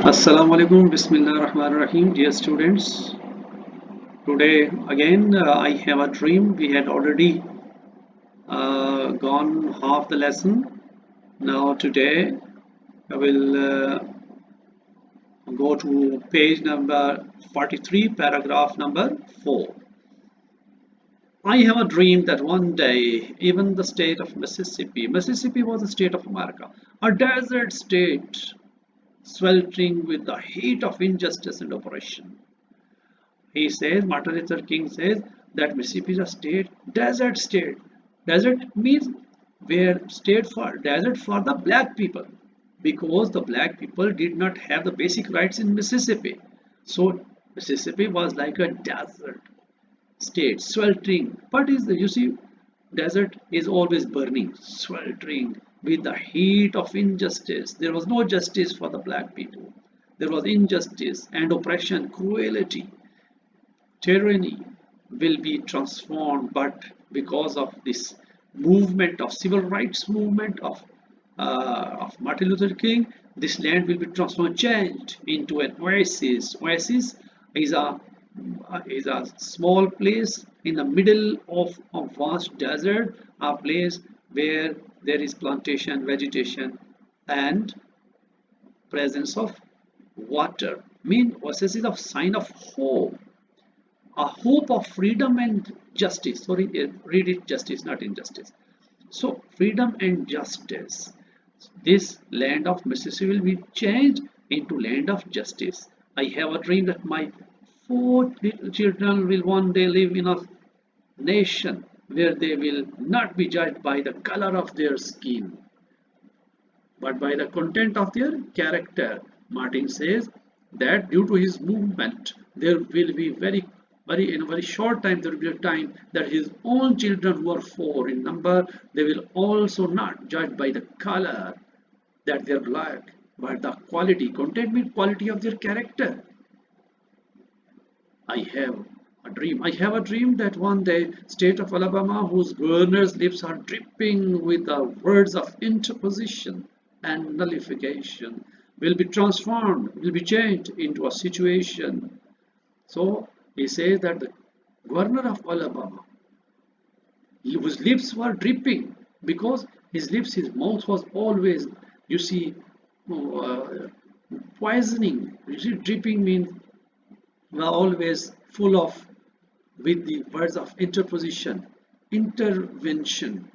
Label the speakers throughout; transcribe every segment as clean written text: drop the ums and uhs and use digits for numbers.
Speaker 1: Assalamu alaikum, Bismillah Rahman Rahim, dear students. Today again I have a dream. We had already gone half the lesson. Now today I will go to page number 43, paragraph number 4. I have a dream that one day even the state of Mississippi was a state of America, a desert state sweltering with the heat of injustice and oppression. He says, Martin Luther King says that Mississippi is a state, desert state. Desert means where state for desert for the black people, because the black people did not have the basic rights in Mississippi. So Mississippi was like a desert state, sweltering. But is the you see, desert is always burning, sweltering with the heat of injustice. There was no justice for the black people. There was injustice and oppression, cruelty, tyranny will be transformed, but because of this movement of civil rights movement of Martin Luther King, this land will be transformed, changed into an oasis. Oasis is a small place in the middle of a vast desert, a place where there is plantation, vegetation, and presence of water. Mean oasis is a sign of hope, a hope of freedom and justice. Sorry, read it justice, not injustice. So freedom and justice. This land of Mississippi will be changed into land of justice. I have a dream that my four little children will one day live in a nation where they will not be judged by the color of their skin, but by the content of their character. Martin says that due to his movement, there will be very in a very short time there will be a time that his own children who are four in number, they will also not judged by the color that they're black, but the quality, content means quality of their character. I have I have a dream that one day state of Alabama, whose governor's lips are dripping with the words of interposition and nullification, will be transformed, will be changed into a situation. So he says that the governor of Alabama, whose lips were dripping, because his mouth was always, you see, uh, poisoning. You see, dripping means always full of with the words of interposition, intervention,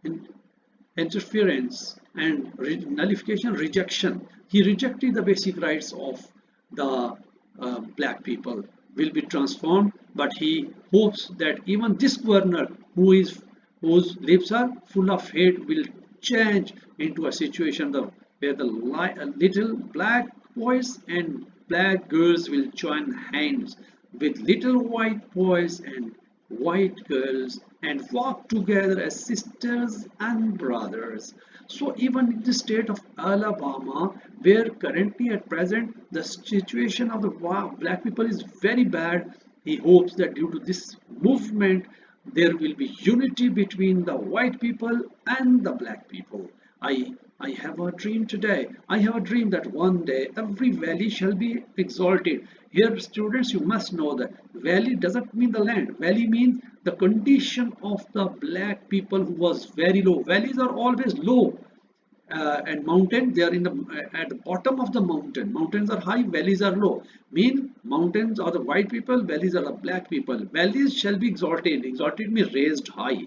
Speaker 1: in, interference, and nullification, rejection. He rejected the basic rights of the black people will be transformed, but he hopes that even this governor whose lips are full of hate will change into a situation where the little black boys and black girls will join hands with little white boys and white girls and walk together as sisters and brothers. So even in the state of Alabama, where currently at present the situation of the black people is very bad, he hopes that due to this movement there will be unity between the white people and the black people. I have a dream today. I have a dream that one day every valley shall be exalted. Here, students, you must know that valley doesn't mean the land. Valley means the condition of the black people who was very low. Valleys are always low, and mountain they are in the at the bottom of the mountain. Mountains are high, valleys are low. Mean mountains are the white people, valleys are the black people. Valleys shall be exalted. Exalted means raised high.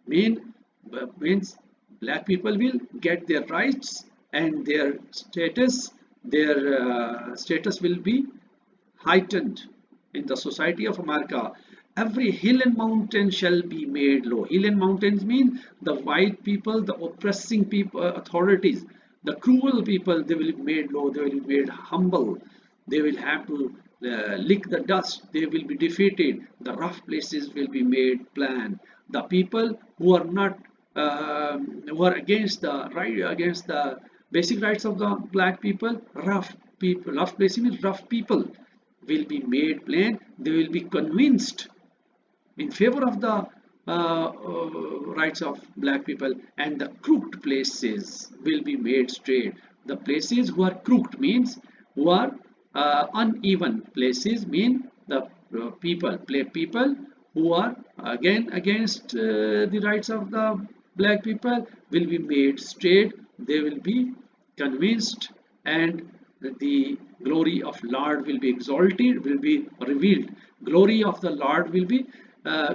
Speaker 1: Mean means black people will get their rights and their status will be heightened in the society of America. Every hill and mountain shall be made low. Hill and mountains mean the white people, the oppressing people, authorities, the cruel people, they will be made low, they will be made humble. They will have to lick the dust, they will be defeated. The rough places will be made plan. The people who are not who are against the right, against the basic rights of the black people, rough places means rough people will be made plain. They will be convinced in favor of the rights of black people, and the crooked places will be made straight. The places who are crooked means who are uneven places mean the people who are again against the rights of the black people will be made straight. They will be convinced, and the glory of Lord will be exalted, will be revealed. Glory of the Lord will be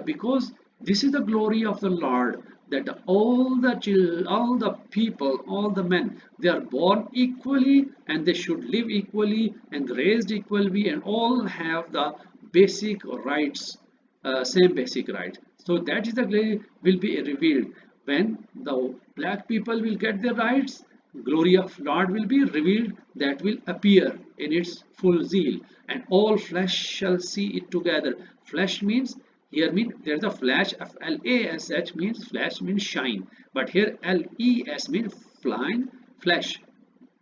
Speaker 1: because this is the glory of the Lord, that all the children, all the people, all the men, they are born equally and they should live equally and raised equally and all have the basic rights, same basic rights. So that is the glory will be revealed when the black people will get their rights. Glory of Lord will be revealed, that will appear in its full zeal, and all flesh shall see it together. Flesh means here means there's a flash. Flash means flash means shine, but here les means flying flesh,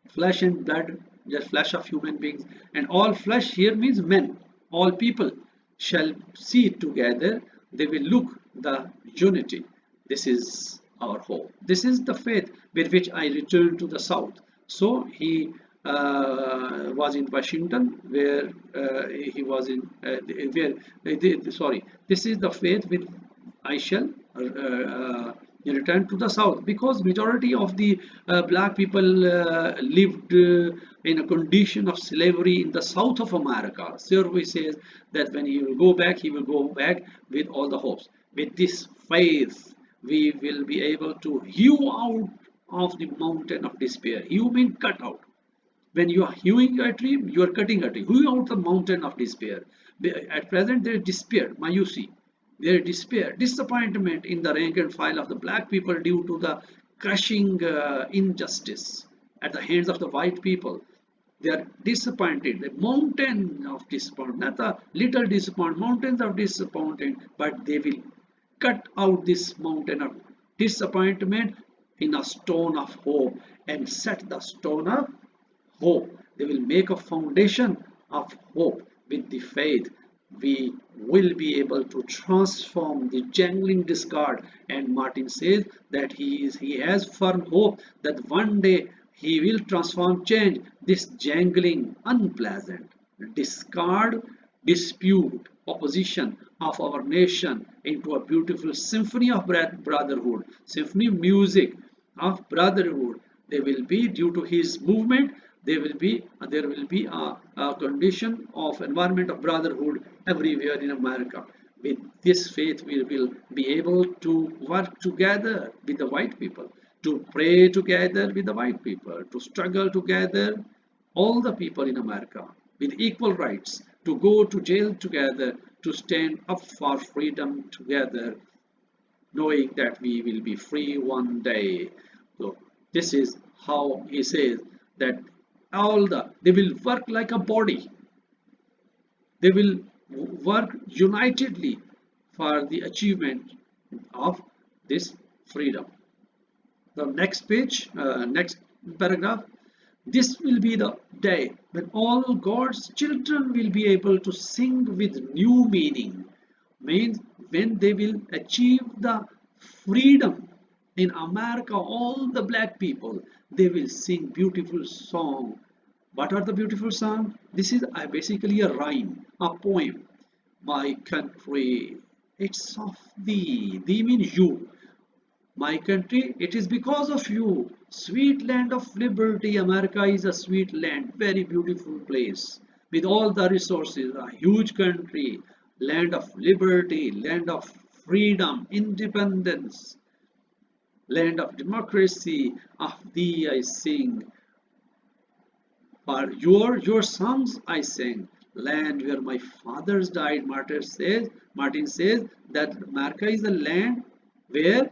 Speaker 1: flesh and blood, the flesh of human beings, and all flesh here means men. All people shall see it together. They will look the unity. This is our hope. This is the faith with which I returned to the South. So he was in Washington, where he was in where sorry. This is the faith with I shall return to the South, because majority of the black people lived in a condition of slavery in the South of America. Survey says that when he will go back, he will go back with all the hopes. With this faith, we will be able to hew out of the mountain of despair. Hew means cut out. When you are hewing a tree, you are cutting a tree. Hew out the mountain of despair. At present, there is despair, mayusi. There is despair, disappointment in the rank and file of the black people due to the crushing injustice at the hands of the white people. They are disappointed. The mountain of disappointment, not a little disappointment, mountains of disappointment, but they will cut out this mountain of disappointment in a stone of hope and set the stone of hope. They will make a foundation of hope. With the faith, we will be able to transform the jangling discard. And Martin says that he has firm hope that one day he will transform, change this jangling, unpleasant discard, dispute, opposition of our nation into a beautiful symphony of brotherhood, symphony music of brotherhood. They will be, due to his movement, there will be a condition of environment of brotherhood everywhere in America. With this faith, we will be able to work together with the white people, to pray together with the white people, to struggle together, all the people in America with equal rights, to go to jail together, to stand up for freedom together, knowing that we will be free one day. So this is how he says that they will work like a body. They will work unitedly for the achievement of this freedom. The next page, next paragraph. This will be the day when all God's children will be able to sing with new meaning. Means when they will achieve the freedom in America, all the black people, they will sing beautiful song. What are the beautiful songs? This is basically a rhyme, a poem. My country, it's of thee. Thee means you. My country, it is because of you. Sweet land of liberty, America is a sweet land, very beautiful place with all the resources, a huge country, land of liberty, land of freedom, independence, land of democracy. Of thee I sing. For your songs I sing. Land where my fathers died. Martin says that America is a land where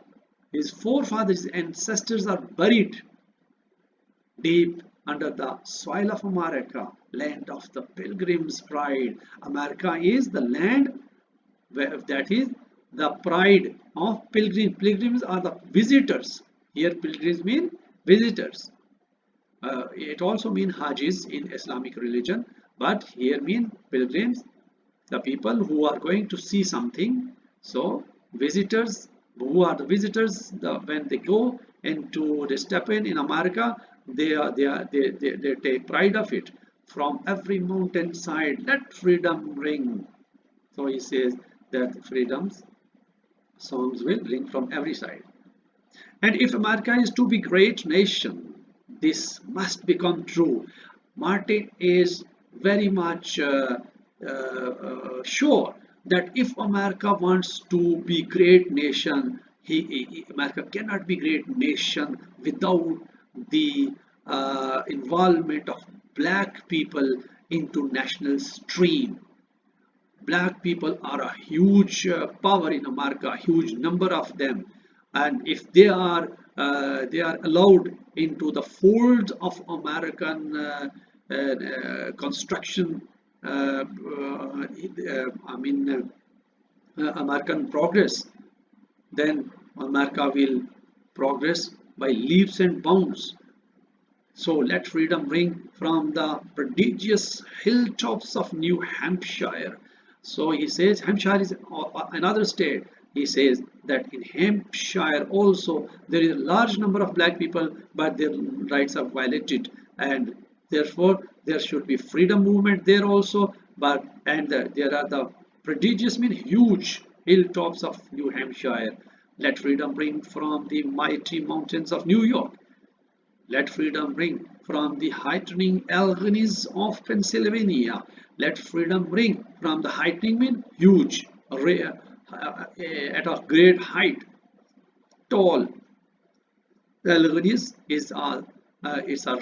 Speaker 1: his forefathers, ancestors are buried deep under the soil of America, land of the pilgrim's pride. America is the land that is the pride of pilgrims. Pilgrims are the visitors. Here pilgrims mean visitors. It also means Hajis in Islamic religion, but here mean pilgrims, the people who are going to see something. So visitors, who are the visitors, when they go into, they step in America, they take pride of it. from every mountainside, let freedom ring. So he says that freedom's songs will ring from every side. And if America is to be great nation, this must become true. Martin is very much sure that if America wants to be great nation, America cannot be great nation without the involvement of black people into national stream. Black people are a huge power in America, a huge number of them, and if they are allowed into the fold of American construction, American progress, then America will progress by leaps and bounds. So let freedom ring from the prodigious hilltops of New Hampshire. So he says Hampshire is another state. He says that in Hampshire also there is a large number of black people, but their rights are violated, and therefore there should be freedom movement there also. But there are the prodigious, mean huge hilltops of New Hampshire. Let freedom ring from the mighty mountains of New York. Let freedom ring from the heightening Alleghenies of Pennsylvania. Let freedom ring from the heightening, mean huge, at a great height, tall. Alleghenies is a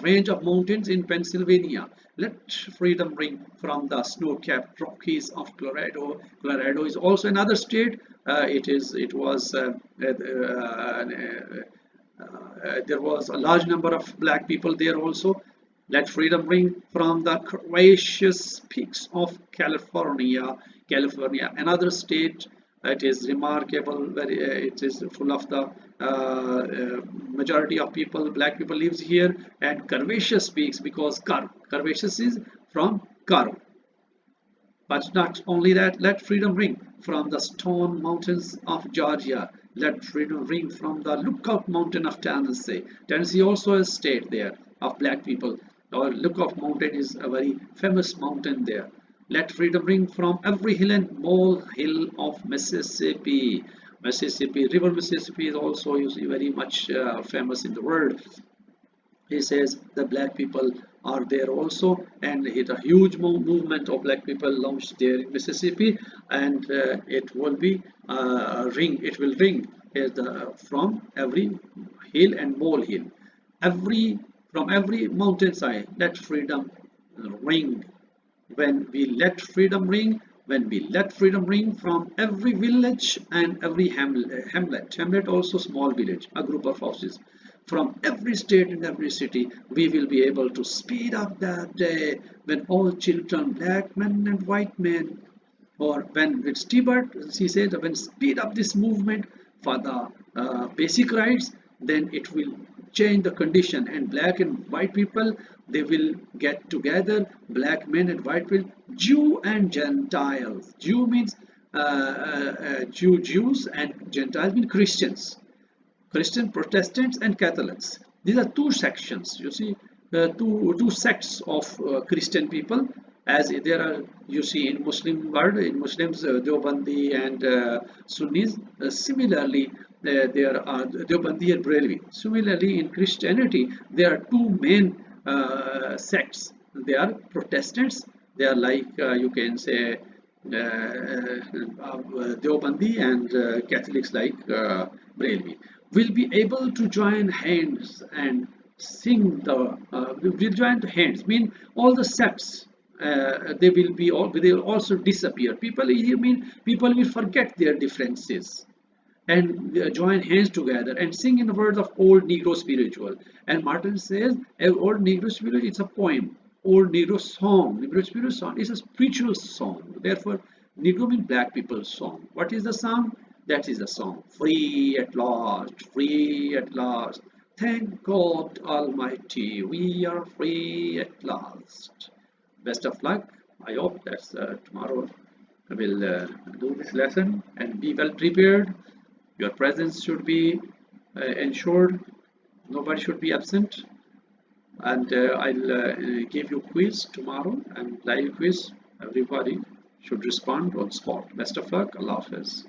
Speaker 1: range of mountains in Pennsylvania. Let freedom ring from the snow-capped Rockies of Colorado. Colorado is also another state. It was there was a large number of black people there also. Let freedom ring from the Cretaceous peaks of California. California, another state. It is remarkable. It is full of the majority of people, black people lives here, and Curvaceous peaks because Curvaceous is from Karo. But not only that, let freedom ring from the Stone Mountains of Georgia. Let freedom ring from the Lookout Mountain of Tennessee. Tennessee also is a state there of black people. Our Lookout Mountain is a very famous mountain there. Let freedom ring from every hill and molehill of Mississippi. Mississippi, River Mississippi is also usually very much famous in the world. He says the black people are there also, and it a huge movement of black people launched there in Mississippi, and it will be it will ring from every hill and molehill, from every mountainside. Let freedom ring. When we let freedom ring from every village and every hamlet also small village, a group of houses, from every state and every city, we will be able to speed up that day when all children, black men and white men, or when with Stewart, she said, when speed up this movement for the basic rights, then it will change the condition, and black and white people, they will get together, black men and white people, Jew and Gentiles. Jew means Jews, and Gentiles mean Christians. Christian, Protestants and Catholics. These are two sections, you see, two sects of Christian people, as there are, you see, in Muslim world, in Muslims, Deobandi and Sunnis. Similarly, there are Deobandi and Brelvi. Similarly, in Christianity, there are two main sects. They are Protestants. They are like, you can say, Deobandi, and Catholics like Brelvi will be able to join hands and sing the will join hands, mean all the sects, they will also disappear. People here mean people will forget their differences and join hands together and sing in the words of old Negro spiritual. And Martin says old Negro spiritual, it's a poem. Old Negro song, Negro spiritual song is a spiritual song. Therefore Negro means black people's song. What is the song? That is the song. Free at last, free at last. Thank God Almighty, we are free at last. Best of luck. I hope that tomorrow I will do this lesson and be well prepared. Your presence should be ensured. Nobody should be absent. And I'll give you quiz tomorrow and live quiz. Everybody should respond on spot. Best of luck. Allah Hafiz.